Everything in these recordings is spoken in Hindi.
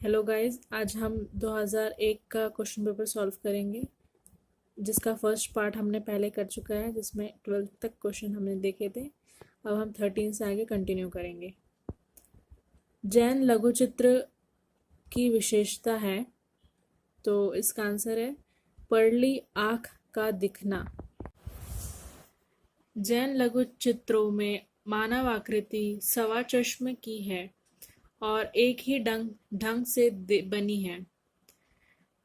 हेलो गाइस, आज हम 2001 का क्वेश्चन पेपर सॉल्व करेंगे, जिसका फर्स्ट पार्ट हमने पहले कर चुका है, जिसमें 12th तक क्वेश्चन हमने देखे थे। अब हम 13 से आगे कंटिन्यू करेंगे। जैन लघुचित्र की विशेषता है, तो इसका आंसर है परली आँख का दिखना। जैन लघुचित्रों में मानव आकृति सवा चश्म की है और एक ही ढंग से बनी है।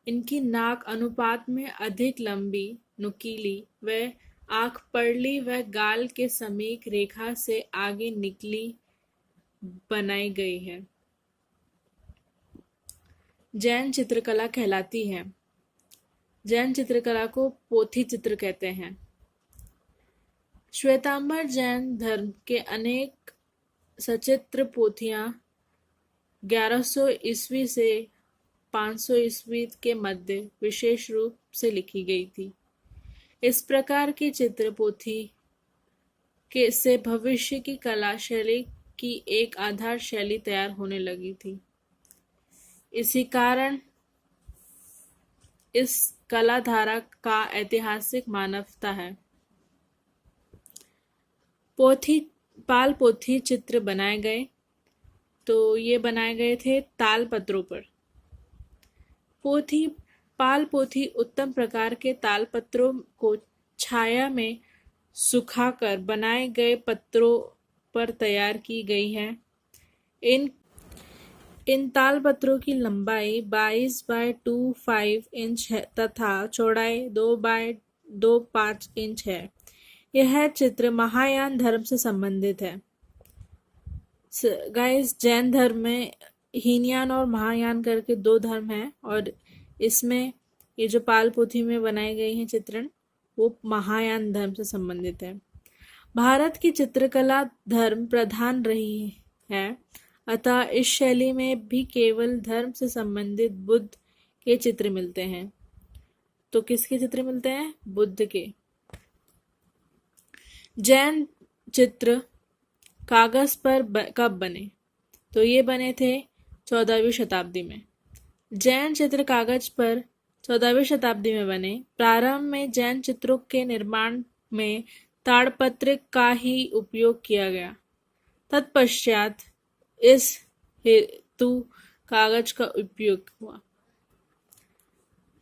इनकी नाक अनुपात में अधिक लंबी, नुकीली व आँख परली व गाल के समीप रेखा से आगे निकली बनाई गई है। जैन चित्रकला कहलाती है। जैन चित्रकला को पोथी चित्र कहते हैं। श्वेतांबर जैन धर्म के अनेक सचित्र पोथियां 1100 ईस्वी से 500 ईस्वी के मध्य विशेष रूप से लिखी गई थी। इस प्रकार की चित्र पोथी से भविष्य की कला शैली की एक आधार शैली तैयार होने लगी थी। इसी कारण इस कला धारा का ऐतिहासिक मान्यता है। पाल पोथी चित्र बनाए गए, तो ये बनाए गए थे ताल पत्रों पर। पाल पोथी उत्तम प्रकार के ताल पत्रों को छाया में सुखाकर बनाए गए पत्रों पर तैयार की गई है। इन ताल पत्रों की लंबाई 22 बाय 25 इंच है तथा चौड़ाई 2 बाय 25 इंच है। यह चित्र महायान धर्म से संबंधित है। गाइस, जैन धर्म में हीनयान और महायान करके दो धर्म हैं, और इसमें ये जो पाल पोथी में बनाए गए हैं चित्रण, वो महायान धर्म से संबंधित है। भारत की चित्रकला धर्म प्रधान रही है, अतः इस शैली में भी केवल धर्म से संबंधित बुद्ध के चित्र मिलते हैं। तो किसके चित्र मिलते हैं? बुद्ध के। जैन चित्र कागज पर कब बने? तो ये बने थे 14वीं शताब्दी में। जैन चित्र कागज पर 14वीं शताब्दी में बने। प्रारंभ में जैन चित्रों के निर्माण में ताड़पत्र का ही उपयोग किया गया। तत्पश्चात इस हेतु कागज का उपयोग हुआ।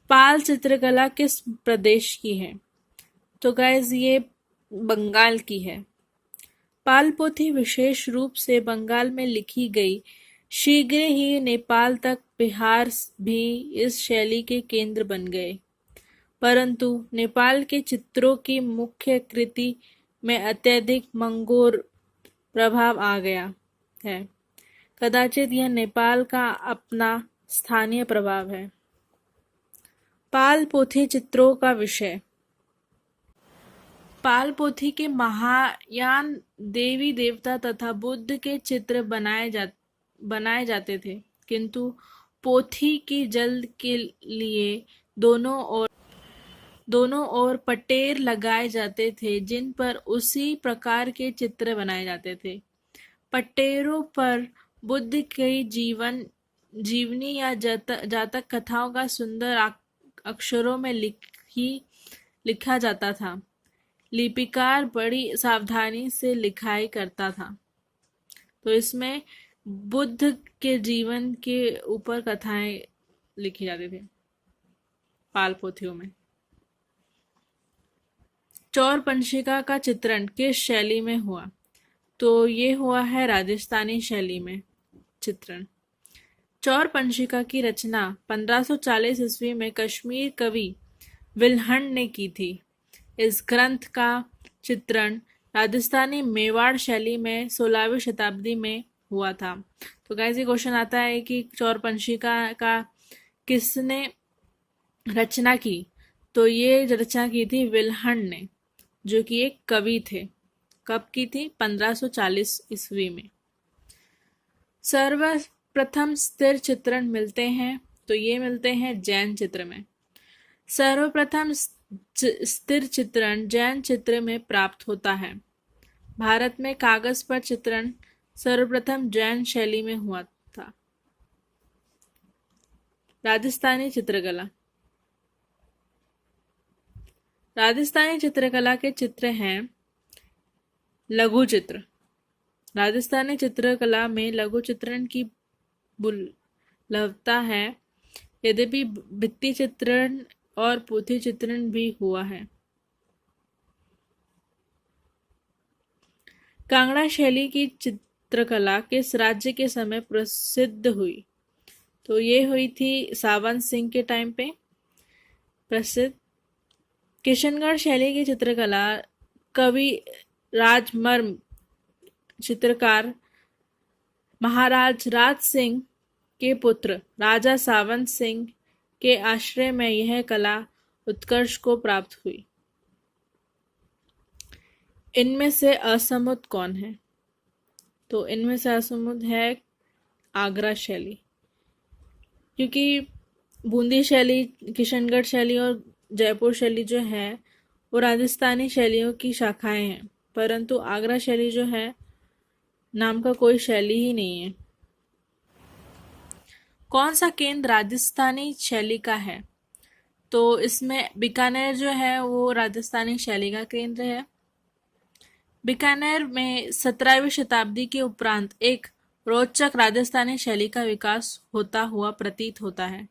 पाल चित्रकला किस प्रदेश की है? तो गाइस, ये बंगाल की है। पाल पोथी विशेष रूप से बंगाल में लिखी गई। शीघ्र ही नेपाल तक बिहार भी इस शैली के केंद्र बन गए, परंतु नेपाल के चित्रों की मुख्य कृति में अत्यधिक मंगोर प्रभाव आ गया है। कदाचित यह नेपाल का अपना स्थानीय प्रभाव है। पाल पोथी चित्रों का विषय। पाल पोथी के महायान देवी देवता तथा बुद्ध के चित्र बनाए जाते थे, किंतु पोथी की जल्द के लिए दोनों ओर पटेर लगाए जाते थे, जिन पर उसी प्रकार के चित्र बनाए जाते थे। पटेरों पर बुद्ध की जीवनी या जातक कथाओं का सुंदर अक्षरों में लिखा जाता था। लिपिकार बड़ी सावधानी से लिखाई करता था। तो इसमें बुद्ध के जीवन के ऊपर कथाएं लिखी जाती थी पाल पोथियों में। चौर पंशिका का चित्रण किस शैली में हुआ? तो ये हुआ है राजस्थानी शैली में चित्रण। चौर पंशिका की रचना 1540 ईस्वी में कश्मीर कवि विल्हण ने की थी। इस ग्रंथ का चित्रण राजस्थानी मेवाड़ शैली में 16वीं शताब्दी में हुआ था। तो गाइस, ये क्वेश्चन आता है कि चौर पंशिका का किसने रचना की? तो ये रचना की थी विल्हण ने, जो कि एक कवि थे। कब की थी? 1540 ईस्वी में। सर्वप्रथम स्थिर चित्रण मिलते हैं, तो ये मिलते हैं जैन चित्र में। सर्वप्रथम स्थिर चित्रण जैन चित्र में प्राप्त होता है। भारत में कागज पर चित्रण सर्वप्रथम जैन शैली में हुआ था। राजस्थानी चित्रकला। राजस्थानी चित्रकला के चित्र हैं लघु चित्र। राजस्थानी चित्रकला में लघु चित्रण की बुलवता है, यद्यपि भित्ति चित्रण और पोथी चित्रण भी हुआ है। कांगड़ा शैली की चित्रकला किस राज्य के समय प्रसिद्ध हुई? तो ये हुई थी सावंत सिंह के टाइम पे प्रसिद्ध। किशनगढ़ शैली की चित्रकला कवि राजमर्म चित्रकार महाराज राज सिंह के पुत्र राजा सावंत सिंह के आश्रय में यह कला उत्कर्ष को प्राप्त हुई। इनमें से असमुद कौन है? तो इनमें से असमुद है आगरा शैली, क्योंकि बूंदी शैली, किशनगढ़ शैली और जयपुर शैली जो है वो राजस्थानी शैलियों की शाखाएं हैं, परंतु आगरा शैली जो है नाम का कोई शैली ही नहीं है। कौन सा केंद्र राजस्थानी शैली का है? तो इसमें बीकानेर जो है वो राजस्थानी शैली का केंद्र है। बीकानेर में 17वीं शताब्दी के उपरांत एक रोचक राजस्थानी शैली का विकास होता हुआ प्रतीत होता है।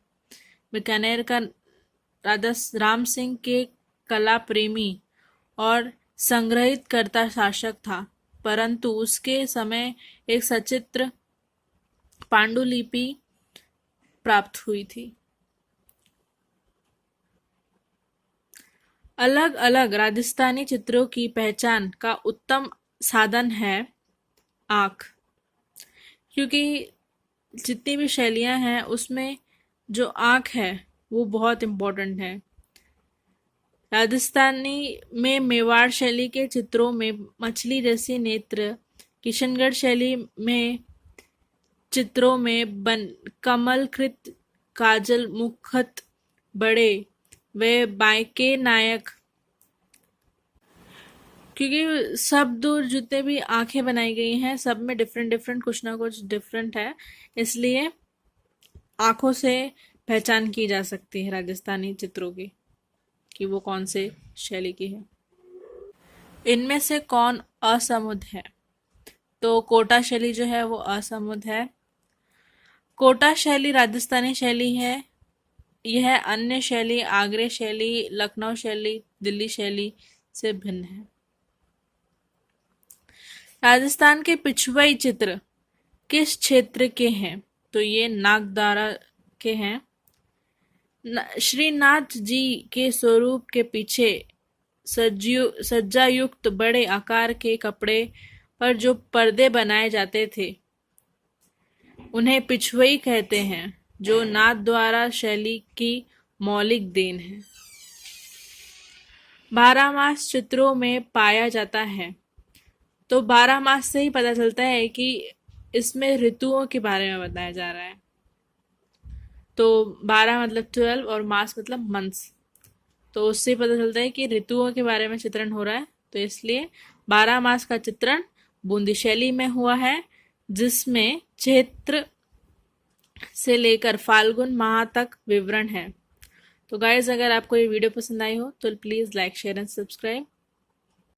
बीकानेर का राजा राम सिंह के कला प्रेमी और संग्रहित करता शासक था, परंतु उसके समय एक सचित्र पांडुलिपि प्राप्त हुई थी। अलग अलग राजस्थानी चित्रों की पहचान का उत्तम साधन है आँख, क्योंकि जितनी भी शैलियाँ हैं उसमें जो आँख है वो बहुत इम्पोर्टेंट है। राजस्थानी में मेवाड़ शैली के चित्रों में मछली जैसी नेत्र, किशनगढ़ शैली में चित्रों में कमलकृत काजल मुखत बड़े वे बांके नायक, क्योंकि सब दूर जितने भी आंखें बनाई गई हैं सब में डिफरेंट डिफरेंट कुछ ना कुछ डिफरेंट है, इसलिए आंखों से पहचान की जा सकती है राजस्थानी चित्रों की कि वो कौन से शैली की है। इनमें से कौन असमुद है? तो कोटा शैली जो है वो असमुद है। कोटा शैली राजस्थानी शैली है। यह अन्य शैली आगरे शैली, लखनऊ शैली, दिल्ली शैली से भिन्न है। राजस्थान के पिछवाई चित्र किस क्षेत्र के हैं? तो ये नागदारा के हैं। श्रीनाथ जी के स्वरूप के पीछे सज्जायुक्त बड़े आकार के कपड़े पर जो पर्दे बनाए जाते थे उन्हें पिछवई कहते हैं, जो नाथद्वारा शैली की मौलिक देन है। 12 मास चित्रों में पाया जाता है। तो 12 मास से ही पता चलता है कि इसमें ऋतुओं के बारे में बताया जा रहा है। तो 12 मतलब 12 और मास मतलब मंथ्स, तो उससे पता चलता है कि ऋतुओं के बारे में चित्रण हो रहा है। तो इसलिए 12 मास का चित्रण बूंदी शैली में हुआ है, जिसमें चैत्र से लेकर फाल्गुन माह तक विवरण है। तो गाइज, अगर आपको ये वीडियो पसंद आई हो तो please like, share and subscribe.